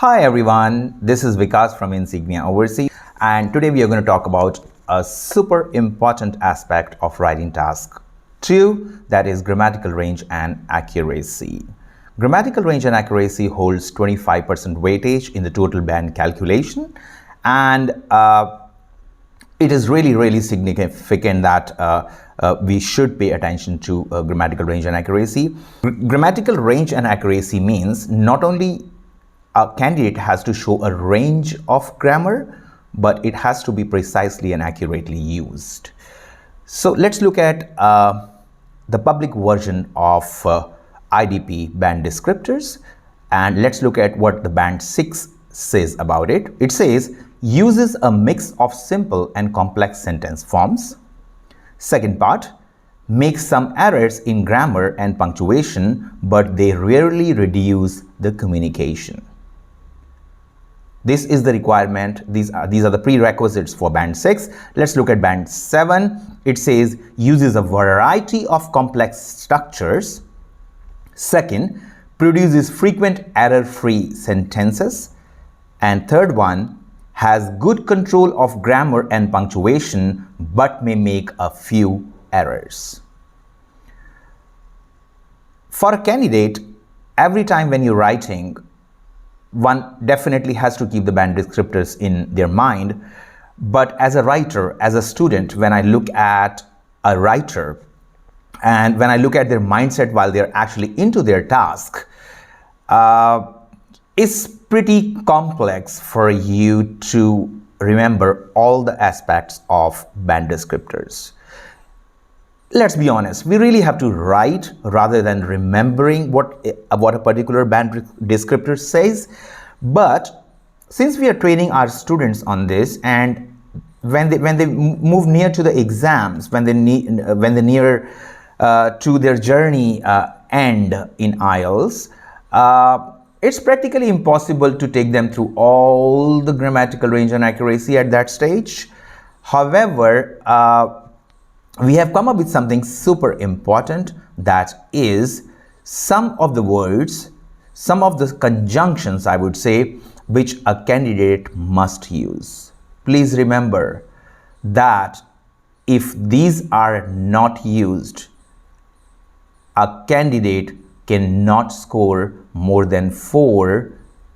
Hi everyone, this is Vikas from Insignia Overseas, and today we are going to talk about a super important aspect of writing task 2, that is grammatical range and accuracy. Grammatical range and accuracy holds 25% weightage in the total band calculation, and it is really significant that we should pay attention to grammatical range and accuracy. Grammatical range and accuracy means not only a candidate has to show a range of grammar, but it has to be precisely and accurately used. So let's look at the public version of IDP band descriptors, and let's look at what the band 6 says about it. It says uses a mix of simple and complex sentence forms. Second part, makes some errors in grammar and punctuation, but they rarely reduce the communication. This is the requirement. These are the prerequisites for band 6. Let's look at band 7. It says uses a variety of complex structures. Second, produces frequent error-free sentences. And third one, has good control of grammar and punctuation, but may make a few errors. For a candidate, every time when you're writing, one definitely has to keep the band descriptors in their mind. But as a writer, as a student, when I look at a writer and when I look at their mindset while they're actually into their task, it's pretty complex for you to remember all the aspects of band descriptors. Let's be honest, we really have to write rather than remembering what a particular band descriptor says. But since we are training our students on this, and when they move near to the exams, when they near to their journey end in IELTS, it's practically impossible to take them through all the grammatical range and accuracy at that stage. However, we have come up with something super important, that is some of the words, some of the conjunctions, I would say, which a candidate must use. Please remember that if these are not used, a candidate cannot score more than 4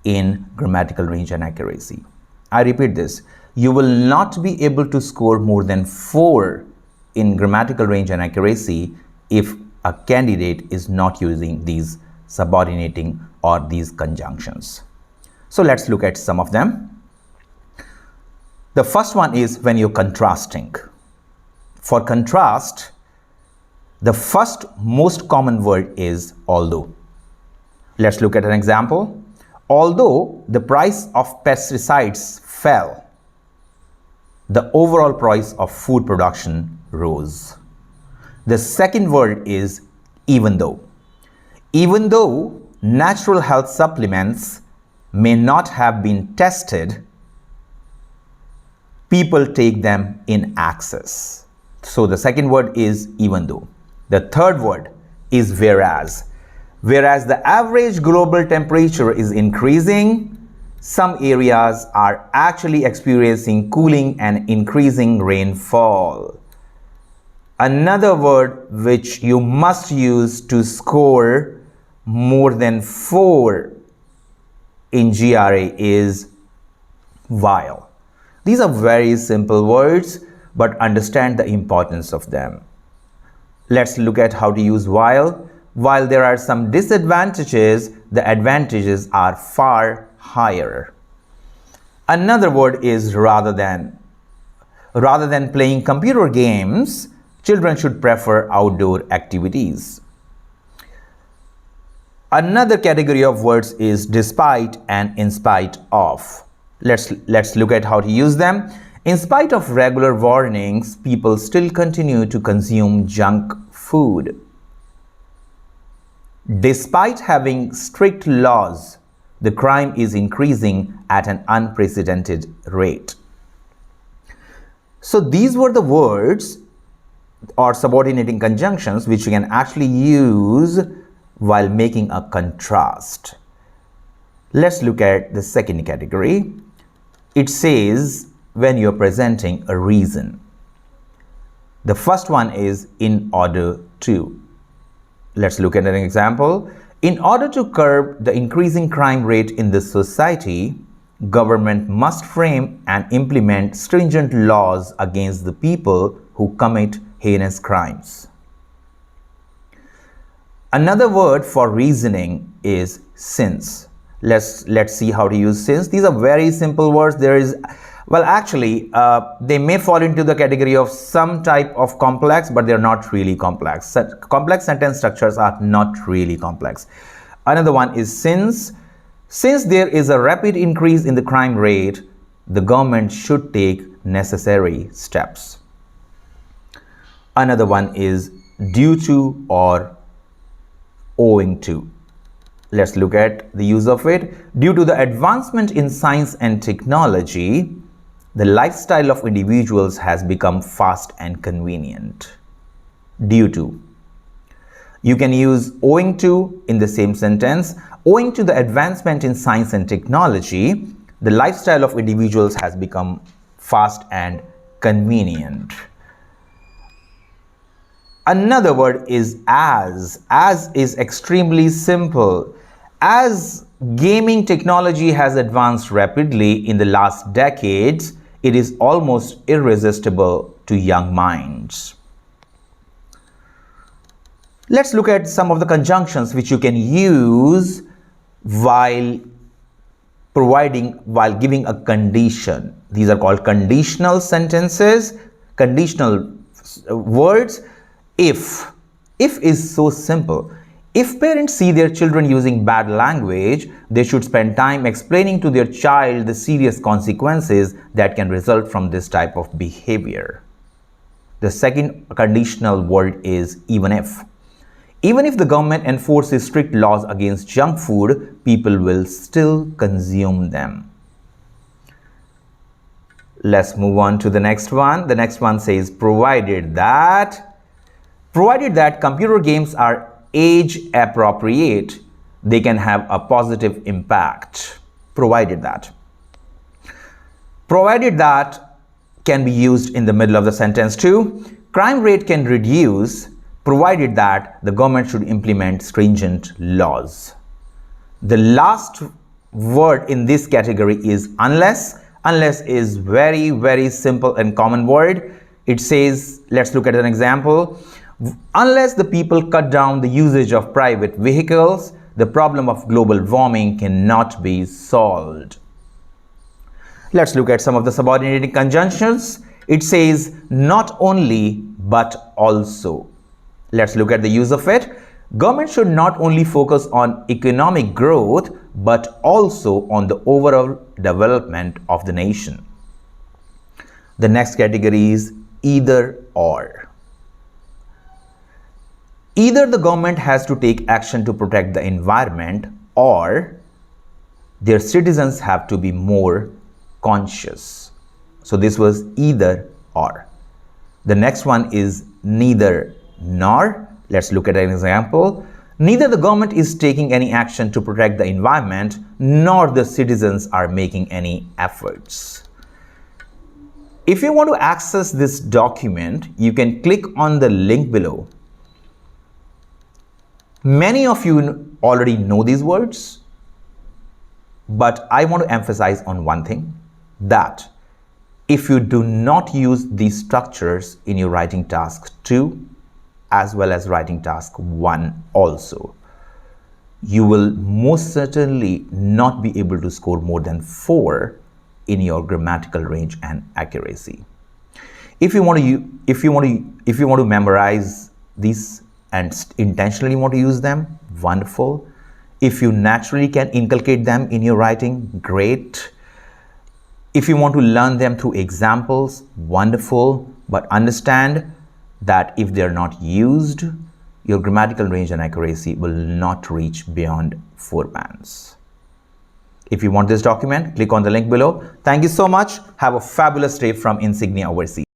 in grammatical range and accuracy. I repeat this, you will not be able to score more than 4 in grammatical range and accuracy if a candidate is not using these subordinating or these conjunctions. So let's look at some of them. The first one is when you're contrasting. For contrast, the first most common word is although. Let's look at an example. Although the price of pesticides fell, the overall price of food production rose. The second word is even though. Even though natural health supplements may not have been tested, people take them in excess. So the second word is even though. The third word is whereas. Whereas the average global temperature is increasing, some areas are actually experiencing cooling and increasing rainfall. Another word which you must use to score more than 4 in GRA is while. These are very simple words, but understand the importance of them. Let's look at how to use while. While there are some disadvantages, the advantages are far higher. Another word is rather than. Rather than playing computer games, children should prefer outdoor activities. Another category of words is despite and in spite of. Let's look at how to use them. In spite of regular warnings, people still continue to consume junk food. Despite having strict laws, the crime is increasing at an unprecedented rate. So these were the words or subordinating conjunctions which you can actually use while making a contrast. Let's look at the second category. It says when you're presenting a reason. The first one is in order to. Let's look at an example. In order to curb the increasing crime rate in this society, government must frame and implement stringent laws against the people who commit heinous crimes. Another word for reasoning is since. Let's see how to use since. These are very simple words. They may fall into the category of some type of complex, but they're not really complex. Complex sentence structures are not really complex. Another one is since. Since there is a rapid increase in the crime rate, the government should take necessary steps. Another one is due to or owing to. Let's look at the use of it. Due to the advancement in science and technology, the lifestyle of individuals has become fast and convenient. Due to. You can use owing to in the same sentence. Owing to the advancement in science and technology, the lifestyle of individuals has become fast and convenient. Another word is as. As is extremely simple. As gaming technology has advanced rapidly in the last decades, it is almost irresistible to young minds. Let's look at some of the conjunctions which you can use while giving a condition. These are called conditional sentences, conditional words. If is so simple. If parents see their children using bad language, they should spend time explaining to their child the serious consequences that can result from this type of behavior. The second conditional word is even if. Even if the government enforces strict laws against junk food, people will still consume them. Let's move on to the next one. The next one says provided that computer games are age appropriate, they can have a positive impact. Provided that can be used in the middle of the sentence too. Crime rate can reduce provided that the government should implement stringent laws. The last word in this category is unless. Unless is very, very simple and common word. It says, let's look at an example. Unless the people cut down the usage of private vehicles, the problem of global warming cannot be solved. Let's look at some of the subordinating conjunctions. It says not only but also. Let's look at the use of it. Government should not only focus on economic growth but also on the overall development of the nation. The next category is either or. Either the government has to take action to protect the environment or their citizens have to be more conscious. So this was either or. The next one is neither nor. Let's look at an example. Neither the government is taking any action to protect the environment nor the citizens are making any efforts. If you want to access this document, you can click on the link below. Many of you already know these words, but I want to emphasize on one thing, that if you do not use these structures in your writing task 2 as well as writing task 1 also, you will most certainly not be able to score more than 4 in your grammatical range and accuracy. If you want to memorize these and intentionally want to use them, wonderful. If you naturally can inculcate them in your writing, great. If you want to learn them through examples, wonderful. But understand that if they're not used, your grammatical range and accuracy will not reach beyond 4 bands. If you want this document, click on the link below. Thank you so much. Have a fabulous day from Insignia Overseas.